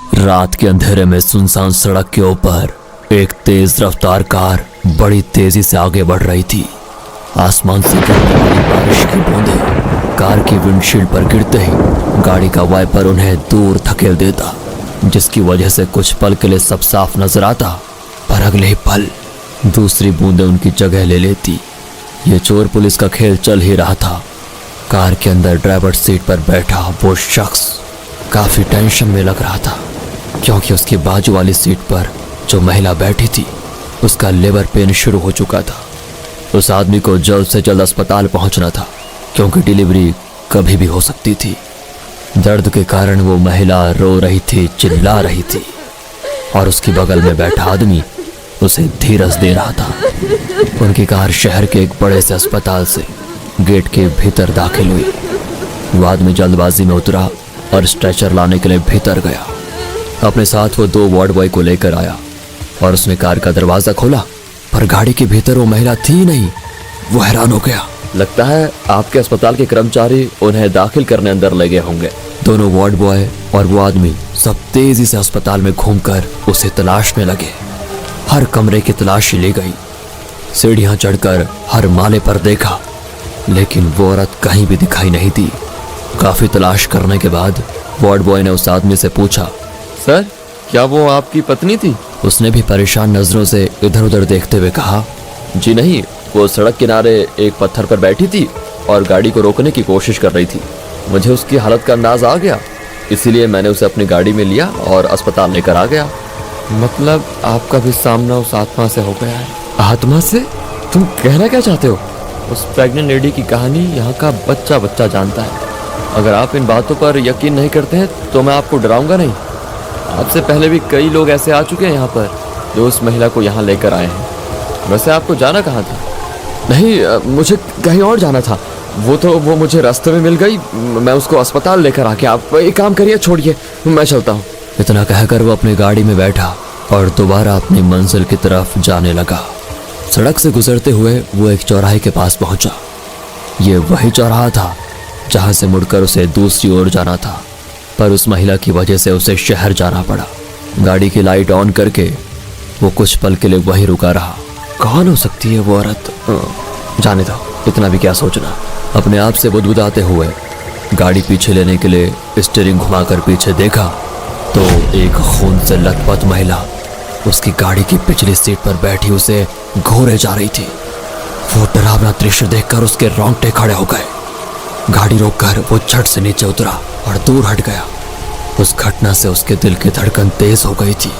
रात के अंधेरे में सुनसान सड़क के ऊपर एक तेज रफ्तार कार बड़ी तेजी से आगे बढ़ रही थी। आसमान से गिरने वाली बारिश की बूंदें कार की विंडशील्ड पर गिरते ही गाड़ी का वाइपर उन्हें दूर धकेल देता, जिसकी वजह से कुछ पल के लिए सब साफ नजर आता, पर अगले ही पल दूसरी बूंदें उनकी जगह ले लेती। ये चोर पुलिस का खेल चल ही रहा था। कार के अंदर ड्राइवर सीट पर बैठा वो शख्स काफी टेंशन में लग रहा था, क्योंकि उसकी बाजू वाली सीट पर जो महिला बैठी थी उसका लेबर पेन शुरू हो चुका था। उस आदमी को जल्द से जल्द अस्पताल पहुंचना था, क्योंकि डिलीवरी कभी भी हो सकती थी। दर्द के कारण वो महिला रो रही थी, चिल्ला रही थी, और उसकी बगल में बैठा आदमी उसे धीरज दे रहा था। उनकी कार शहर के एक बड़े से अस्पताल से गेट के भीतर दाखिल हुई। वो आदमी जल्दबाजी में उतरा और स्ट्रेचर लाने के लिए भीतर गया। अपने साथ वो 2 वार्ड बॉय को लेकर आया और उसने कार का दरवाजा खोला, पर गाड़ी के भीतर वो महिला थी नहीं। वो हैरान हो गया। लगता है आपके अस्पताल के कर्मचारी उन्हें दाखिल करने अंदर लगे होंगे। दोनों वार्ड बॉय और वो आदमी सब तेजी से अस्पताल में घूमकर उसे तलाश में लगे। हर कमरे की तलाशी ली गई, सीढ़ियां चढ़कर हर माले पर देखा, लेकिन वो औरत कहीं भी दिखाई नहीं दी। काफी तलाश करने के बाद वार्ड बॉय ने उस आदमी से पूछा, सर, क्या वो आपकी पत्नी थी? उसने भी परेशान नजरों से इधर उधर देखते हुए कहा, जी नहीं, वो सड़क किनारे एक पत्थर पर बैठी थी और गाड़ी को रोकने की कोशिश कर रही थी। मुझे उसकी हालत का अंदाज आ गया, इसीलिए मैंने उसे अपनी गाड़ी में लिया और अस्पताल लेकर आ गया। मतलब आपका भी सामना उस आत्मा से हो गया है? आत्मा से? तुम कहना क्या चाहते हो? उस प्रेग्नेंट लेडी की कहानी यहाँ का बच्चा बच्चा जानता है। अगर आप इन बातों पर यकीन नहीं करते हैं तो मैं आपको डराऊंगा नहीं। आपसे पहले भी कई लोग ऐसे आ चुके हैं यहाँ पर, जो उस महिला को यहाँ लेकर आए हैं। वैसे आपको जाना कहाँ था? नहीं, मुझे कहीं और जाना था। वो मुझे रास्ते में मिल गई, मैं उसको अस्पताल लेकर आके। आप एक काम करिए, छोड़िए, मैं चलता हूँ। इतना कहकर वो अपनी गाड़ी में बैठा और दोबारा अपनी मंजिल की तरफ जाने लगा। सड़क से गुजरते हुए वो एक चौराहे के पास पहुंचा। ये वही चौराहा था जहां से मुड़कर उसे दूसरी ओर जाना था, पर उस महिला की वजह से उसे शहर जाना पड़ा। गाड़ी की लाइट ऑन करके वो कुछ पल के लिए वहीं रुका रहा। कौन हो सकती है वो औरत? जाने दो, इतना भी क्या सोचना। अपने आप से बुदबुदाते हुए गाड़ी पीछे लेने के लिए स्टीयरिंग घुमाकर पीछे देखा तो एक खून से लथपथ महिला उसकी गाड़ी की पिछली सीट पर बैठी उसे घूरे जा रही थी। वो डरावना दृश्य देखकर उसके रोंगटे खड़े हो गए। गाड़ी रोककर वो झट से नीचे उतरा और दूर हट गया। उस घटना से उसके दिल की धड़कन तेज हो गई थी।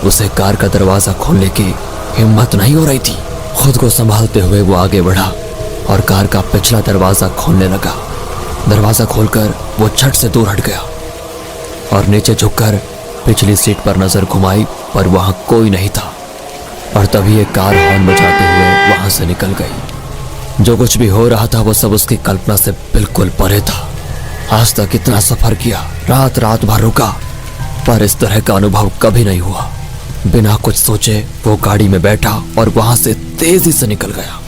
उसे कार का दरवाजा खोलने की हिम्मत नहीं हो रही थी। खुद को संभालते हुए वो आगे बढ़ा और कार का पिछला दरवाजा खोलने लगा। दरवाजा खोलकर वो झट से दूर हट गया और नीचे झुककर पिछली सीट पर नजर घुमाई, पर वहां कोई नहीं था। और तभी एक कार हॉर्न बजाते हुए वहां से निकल गई। जो कुछ भी हो रहा था वो सब उसकी कल्पना से बिल्कुल परे था। आज तक इतना सफर किया, रात रात भर रुका, पर इस तरह का अनुभव कभी नहीं हुआ। बिना कुछ सोचे वो गाड़ी में बैठा और वहां से तेजी से निकल गया।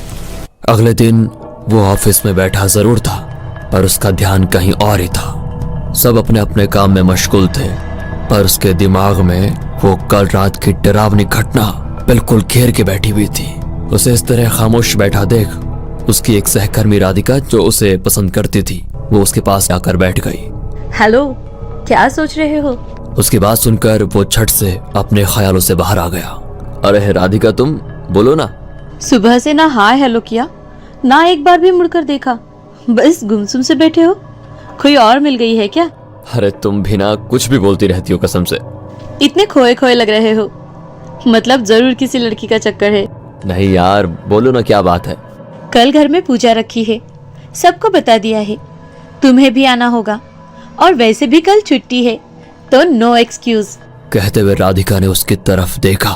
अगले दिन वो ऑफिस में बैठा जरूर था, पर उसका ध्यान कहीं और ही था। सब अपने अपने काम में मशगूल थे, पर उसके दिमाग में वो कल रात की डरावनी घटना बिल्कुल घेर के बैठी हुई थी। उसे इस तरह खामोश बैठा देख उसकी एक सहकर्मी राधिका, जो उसे पसंद करती थी, वो उसके पास आकर बैठ गई। हेलो, क्या सोच रहे हो? उसकी बात सुनकर वो झट से अपने ख्यालों से बाहर आ गया। अरे राधिका, तुम बोलो ना। सुबह से ना हाय हेलो किया, ना एक बार भी मुड़कर देखा, बस गुमसुम से बैठे हो। कोई और मिल गई है क्या? अरे तुम भी ना कुछ भी बोलती रहती हो, कसम से। इतने खोए खोए लग रहे हो, मतलब जरूर किसी लड़की का चक्कर है। नहीं यार, बोलो ना, क्या बात है? कल घर में पूजा रखी है, सबको बता दिया है, तुम्हें भी आना होगा, और वैसे भी कल छुट्टी है, तो नो एक्सक्यूज। कहते हुए राधिका ने उसकी तरफ देखा।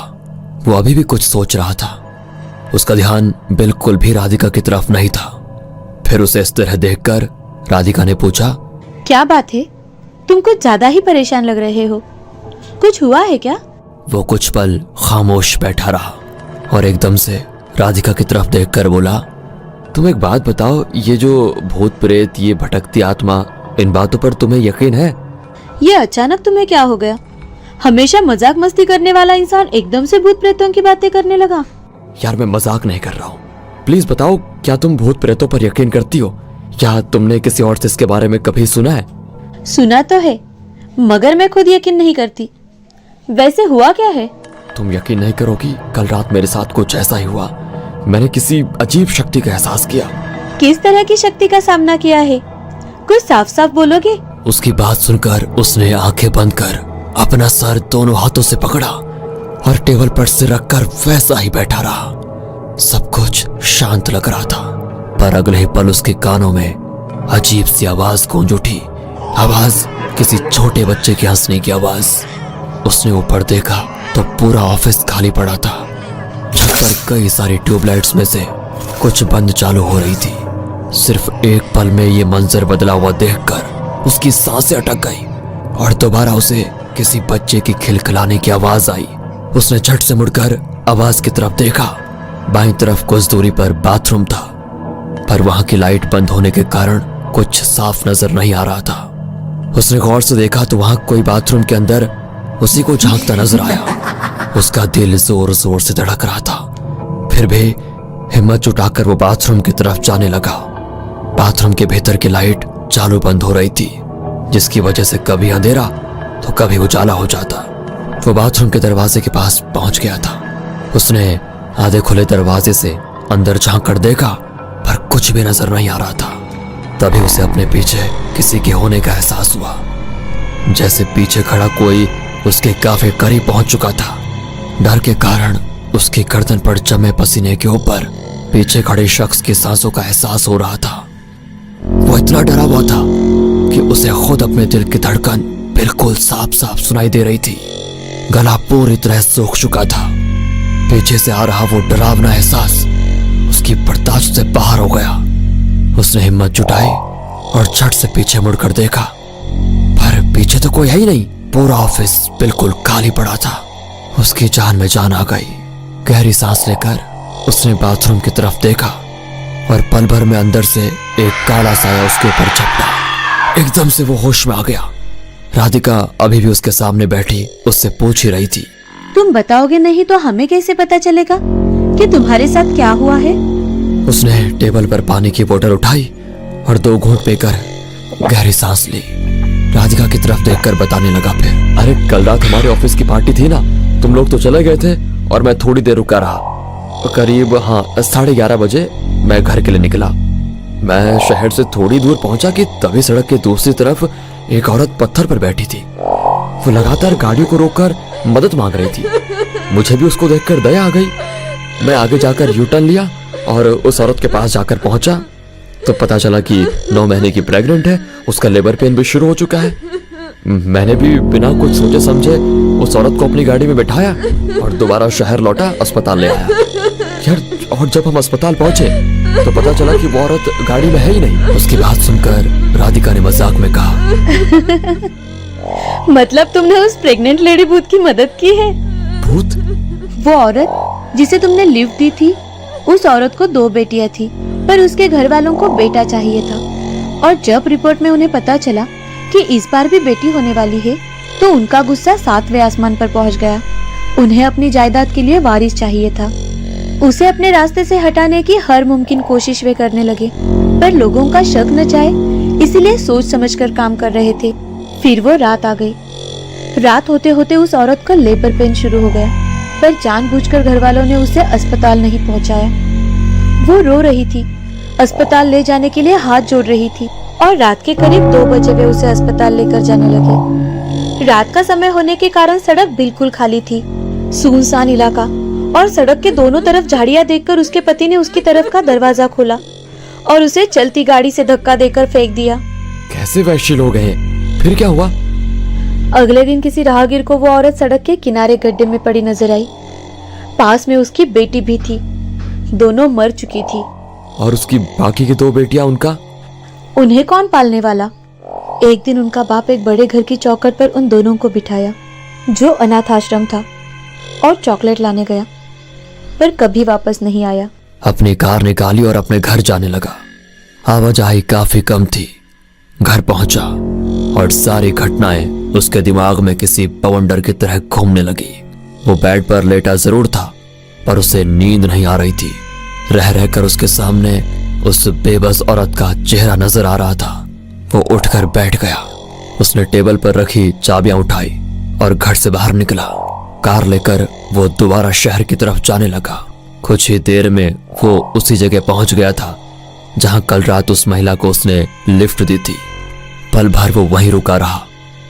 वो अभी भी कुछ सोच रहा था। उसका ध्यान बिल्कुल भी राधिका की तरफ नहीं था। फिर उसे इस तरह देखकर राधिका ने पूछा, क्या बात है, तुम कुछ ज्यादा ही परेशान लग रहे हो, कुछ हुआ है क्या? वो कुछ पल खामोश बैठा रहा और एकदम से राधिका की तरफ देखकर बोला, तुम एक बात बताओ, ये जो भूत प्रेत, ये भटकती आत्मा, इन बातों पर तुम्हें यकीन है? ये अचानक तुम्हें क्या हो गया? हमेशा मजाक मस्ती करने वाला इंसान एकदम से भूत प्रेतों की बातें करने लगा। यार मैं मजाक नहीं कर रहा हूँ। प्लीज बताओ, क्या तुम भूत प्रेतों पर यकीन करती हो, या तुमने किसी और से इसके बारे में कभी सुना है? सुना तो है, मगर मैं खुद यकीन नहीं करती। वैसे हुआ क्या है? तुम यकीन नहीं करोगी, कल रात मेरे साथ कुछ ऐसा ही हुआ। मैंने किसी अजीब शक्ति का एहसास किया। किस तरह की शक्ति का सामना किया है? कुछ साफ साफ बोलोगे? उसकी बात सुनकर उसने आंखें बंद कर अपना सर दोनों हाथों से पकड़ा और टेबल पर सिर रखकर वैसा ही बैठा रहा। सब कुछ शांत लग रहा था, पर अगले ही पल उसके कानों में अजीब सी आवाज गूंज उठी। आवाज किसी छोटे बच्चे के हंसने की आवाज। उसने ऊपर देखा तो पूरा ऑफिस खाली पड़ा था। छत पर कई सारी ट्यूबलाइट्स में से कुछ बंद चालू हो रही थी। सिर्फ एक पल में ये मंजर बदला हुआ देखकर उसकी सांसें अटक गई और दोबारा उसे किसी बच्चे की खिलखिलाने की आवाज आई। उसने झट से मुड़कर आवाज की तरफ देखा। बाईं तरफ कुछ दूरी पर बाथरूम था, पर वहां की लाइट बंद होने के कारण कुछ साफ नजर नहीं आ रहा था। उसने गौर से देखा तो वहां कोई बाथरूम के अंदर उसी को झांकता नजर आया। उसका दिल जोर जोर से धड़क रहा था। फिर भी हिम्मत जुटाकर वो बाथरूम की तरफ जाने लगा। बाथरूम के भीतर की लाइट चालू बंद हो रही थी, जिसकी वजह से कभी अंधेरा तो कभी उजाला हो जाता। वो बाथरूम के दरवाजे के पास पहुंच गया था। उसने आधे खुले दरवाजे से अंदर झांक कर देखा, पर कुछ भी नजर नहीं आ रहा था। तभी उसे अपने पीछे किसी के होने का एहसास हुआ, जैसे पीछे खड़ा कोई उसके काफी करीब पहुंच चुका था। डर के कारण उसकी गर्दन पर जमे पसीने के ऊपर पीछे खड़े शख्स की सांसों का एहसास हो रहा था। वो इतना डरा हुआ था कि उसे खुद अपने दिल की धड़कन बिल्कुल साफ साफ सुनाई दे रही थी। गला पूरी तरह सूख चुका था। पीछे से आ रहा वो डरावना एहसास उसकी बर्दाश्त से बाहर हो गया। उसने हिम्मत जुटाई और झट से पीछे मुड़कर देखा, पर पीछे तो कोई है ही नहीं। पूरा ऑफिस बिल्कुल खाली पड़ा था। उसकी जान में जान आ गई। गहरी सांस लेकर उसने बाथरूम की तरफ देखा और पल भर में अंदर से एक काला साया उसके ऊपर झपटा। एकदम से वो होश में आ गया। राधिका अभी भी उसके सामने बैठी उससे पूछ ही रही थी। तुम बताओगे नहीं तो हमें कैसे पता चलेगा कि तुम्हारे साथ क्या हुआ है? उसने टेबल पर पानी की बोतल उठाई और 2 घूंट पीकर गहरी सांस ली। राधिका की तरफ देखकर बताने लगा फिर, अरे कल रात हमारे ऑफिस की पार्टी थी ना, तुम लोग तो चले गए थे और मैं थोड़ी देर रुका रहा। करीब 11:30 बजे मैं घर के लिए निकला। मैं शहर से थोड़ी दूर पहुंचा कि तभी सड़क के दूसरी तरफ एक औरत पत्थर पर बैठी थी। वो लगातार गाड़ियों को रोककर मदद मांग रही थी। मुझे भी उसको देखकर दया आ गई। मैं आगे जाकर यू टर्न लिया और उस औरत के पास जाकर पहुंचा तो पता चला कि 9 महीने की प्रेग्नेंट है। उसका लेबर पेन भी शुरू हो चुका है। मैंने भी बिना कुछ सोचे समझे उस औरत को अपनी गाड़ी में बिठाया और दोबारा शहर लौटा, अस्पताल ले आया। यार, और जब हम अस्पताल पहुंचे तो पता चला कि वो औरत गाड़ी में है ही नहीं। उसकी बात सुनकर राधिका ने मजाक में कहा, मतलब तुमने उस प्रेग्नेंट लेडी भूत की मदद की है? भूत? वो औरत जिसे तुमने लिफ्ट दी थी, उस औरत को 2 बेटियां थी, पर उसके घर वालों को बेटा चाहिए था। और जब रिपोर्ट में उन्हें पता चला कि इस बार भी बेटी होने वाली है, तो उनका गुस्सा 7वें आसमान पर पहुंच गया। उन्हें अपनी जायदाद के लिए वारिस चाहिए था। उसे अपने रास्ते से हटाने की हर मुमकिन कोशिश वे करने लगे, पर लोगों का शक न जाए इसलिए सोच समझकर काम कर रहे थे। फिर वो रात आ गई। रात होते होते उस औरत का लेबर पेन शुरू हो गया, पर जानबूझकर घर वालों ने उसे अस्पताल नहीं पहुंचाया। वो रो रही थी, अस्पताल ले जाने के लिए हाथ जोड़ रही थी और रात के करीब 2 बजे वे उसे अस्पताल लेकर जाने लगे। रात का समय होने के कारण सड़क बिल्कुल खाली थी, सुनसान इलाका, और सड़क के दोनों तरफ झाड़ियां देखकर उसके पति ने उसकी तरफ का दरवाजा खोला और उसे चलती गाड़ी से धक्का देकर फेंक दिया। कैसे वैश्य लोग हैं? फिर क्या हुआ? अगले दिन किसी राहगीर को वो औरत सड़क के किनारे गड्ढे में पड़ी नजर आई। पास में उसकी बेटी भी थी। दोनों मर चुकी थी। और उसकी बाकी की 2 बेटियां, उनका? उन्हें कौन पालने वाला? एक दिन उनका बाप एक बड़े घर की चौखट पर उन दोनों को बिठाया, जो अनाथ आश्रम था, और चॉकलेट लाने गया, पर कभी वापस नहीं आया। अपनी कार निकाली और अपने घर जाने लगा। आवाजाही काफी कम थी। घर पहुंचा और सारी घटनाएं उसके दिमाग में किसी बवंडर की तरह घूमने लगी। वो बेड पर लेटा जरूर था, पर उसे नींद नहीं आ रही थी। रह रहकर उसके सामने उस बेबस औरत का चेहरा नजर आ रहा था। वो उठकर बैठ गया। उसने टेबल पर रखी चाबियां उठाई और घर से बाहर निकला। कार लेकर वो दोबारा शहर की तरफ जाने लगा। कुछ ही देर में वो उसी जगह पहुंच गया था जहां कल रात उस महिला को उसने लिफ्ट दी थी। पल भर वो वहीं रुका रहा।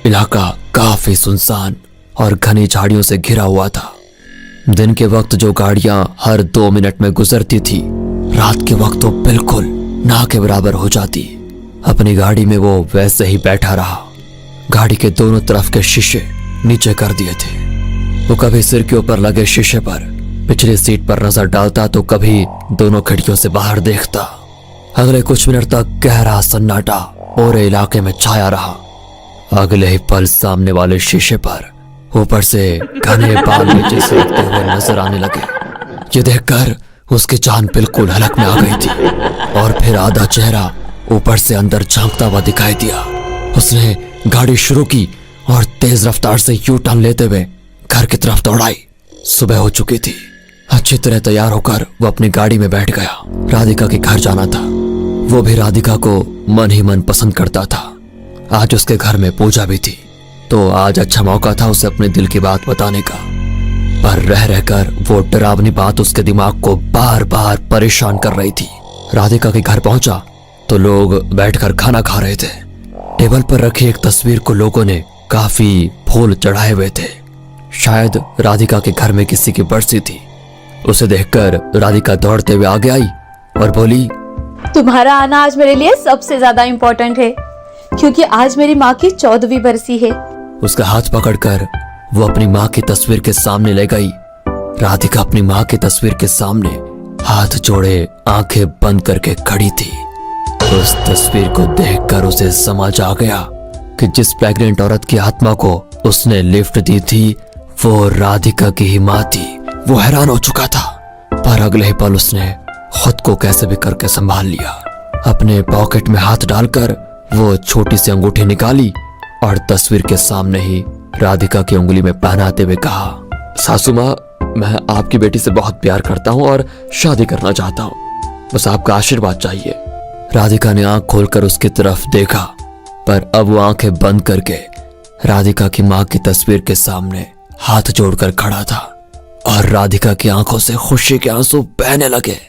इलाका काफी सुनसान और घनी झाड़ियों से घिरा हुआ था। दिन के वक्त जो गाड़ियां हर 2 मिनट में गुजरती थी, रात के वक्त तो बिल्कुल ना के बराबर हो जाती। अपनी गाड़ी में वो वैसे ही बैठा रहा। गाड़ी के दोनों तरफ के शीशे नीचे कर दिए थे। वो कभी सिर के ऊपर लगे शीशे पर पिछली सीट पर नजर डालता तो कभी दोनों खिड़कियों से बाहर देखता। अगले कुछ मिनट तक गहरा सन्नाटा पूरे इलाके में छाया रहा। अगले ही पल सामने वाले शीशे पर ऊपर से घने बाल नीचे से उठते हुए नजर आने लगे। ये देखकर उसकी जान बिल्कुल हलक में आ गई थी और फिर आधा चेहरा ऊपर से अंदर झांकता हुआ दिखाई दिया। उसने गाड़ी शुरू की और तेज रफ्तार से यू टर्न लेते हुए घर की तरफ दौड़ाई। सुबह हो चुकी थी। अच्छी तरह तैयार होकर वो अपनी गाड़ी में बैठ गया। राधिका के घर जाना था। वो भी राधिका को मन ही मन पसंद करता था। आज उसके घर में पूजा भी थी, तो आज अच्छा मौका था उसे अपने दिल की बात बताने का। पर रह रहकर वो डरावनी बात उसके दिमाग को बार बार परेशान कर रही थी। राधिका के घर पहुंचा तो लोग बैठकर खाना खा रहे थे। टेबल पर रखी एक तस्वीर को लोगों ने काफी फूल चढ़ाए हुए थे। शायद राधिका के घर में किसी की बरसी थी। उसे देखकर राधिका दौड़ते हुए आगे आई और बोली, तुम्हारा आना आज मेरे लिए सबसे ज्यादा इम्पोर्टेंट है, क्योंकि आज मेरी माँ की 14वीं बरसी है। उसका हाथ पकड़कर वो अपनी माँ की तस्वीर के सामने ले गई। राधिका अपनी माँ की तस्वीर के सामने हाथ जोड़े आंखें बंद करके खड़ी थी। उस तस्वीर को देखकर उसे समझ आ गया कि जिस प्रेग्नेंट औरत की आत्मा को उसने लिफ्ट दी थी वो राधिका की ही माँ थी। वो हैरान हो चुका था, पर अगले ही पल उसने खुद को कैसे भी करके संभाल लिया। अपने पॉकेट में हाथ डालकर वो छोटी सी अंगूठी निकाली और तस्वीर के सामने ही राधिका की उंगली में पहनाते हुए कहा, सासू माँ, मैं आपकी बेटी से बहुत प्यार करता हूँ और शादी करना चाहता हूँ। बस आपका आशीर्वाद चाहिए। राधिका ने आंख खोलकर उसकी तरफ देखा, पर अब वो आंखें बंद करके राधिका की माँ की तस्वीर के सामने हाथ जोड़कर खड़ा था और राधिका की आंखों से खुशी के आंसू बहने लगे।